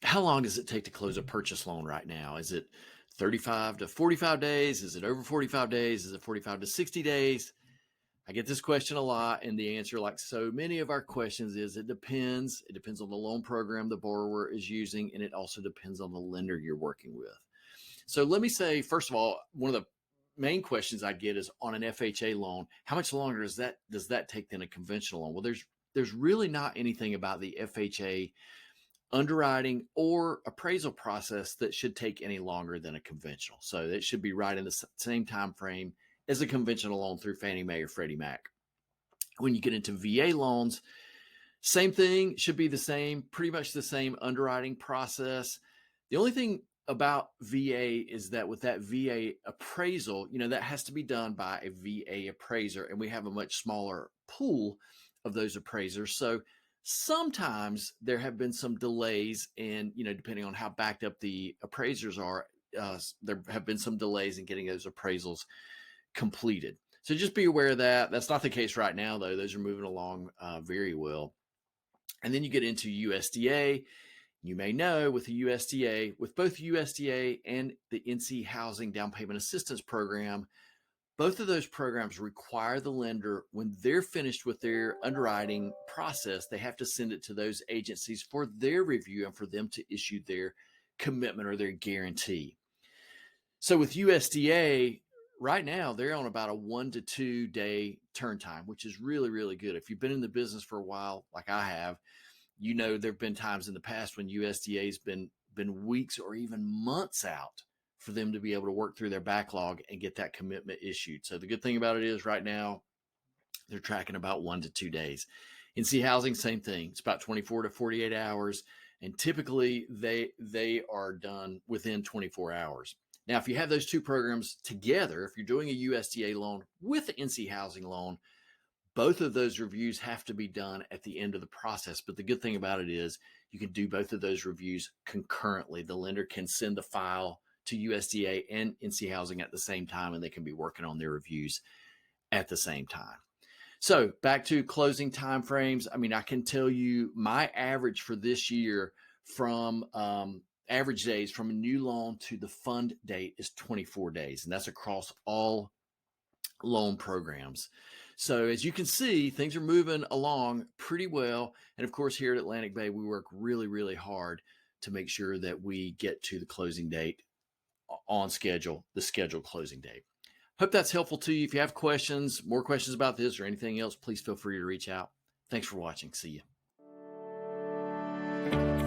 How long does it take to close a purchase loan right now? Is it 35 to 45 days? Is it over 45 days? Is it 45 to 60 days? I get this question a lot, and the answer, like so many of our questions, is it depends. It depends on the loan program the borrower is using, and it also depends on the lender you're working with. So let me say, first of all, one of the main questions I get is on an FHA loan, how much longer does that take than a conventional loan? Well, there's really not anything about the FHA underwriting or appraisal process that should take any longer than a conventional. So it should be right in the same time frame as a conventional loan through Fannie Mae or Freddie Mac. When you get into VA loans, same thing, should be the same, pretty much the same underwriting process. The only thing about VA is that with that VA appraisal, that has to be done by a VA appraiser, and we have a much smaller pool of those appraisers. So sometimes there have been some delays, and depending on how backed up the appraisers are, there have been some delays in getting those appraisals completed. So just be aware of that. That's not the case right now, though. Those are moving along very well. And then you get into USDA. You may know with the USDA, with both USDA and the NC Housing Down Payment Assistance Program, both of those programs require the lender, when they're finished with their underwriting process, they have to send it to those agencies for their review and for them to issue their commitment or their guarantee. So with USDA, right now, they're on about a 1 to 2 day turn time, which is really, really good. If you've been in the business for a while, like I have, there have been times in the past when USDA has been weeks or even months out for them to be able to work through their backlog and get that commitment issued. So the good thing about it is right now they're tracking about 1 to 2 days. NC Housing, same thing. It's about 24 to 48 hours, and typically they are done within 24 hours. Now, if you have those two programs together, if you're doing a USDA loan with the NC Housing loan, both of those reviews have to be done at the end of the process. But the good thing about it is you can do both of those reviews concurrently. The lender can send the file to USDA and NC Housing at the same time, and they can be working on their reviews at the same time. So back to closing timeframes. I can tell you my average for this year from average days from a new loan to the fund date is 24 days, and that's across all loan programs. So as you can see, things are moving along pretty well. And of course, here at Atlantic Bay, we work really, really hard to make sure that we get to the closing date on schedule, the scheduled closing date. Hope that's helpful to you. If you have questions, more questions about this or anything else, please feel free to reach out. Thanks for watching. See you.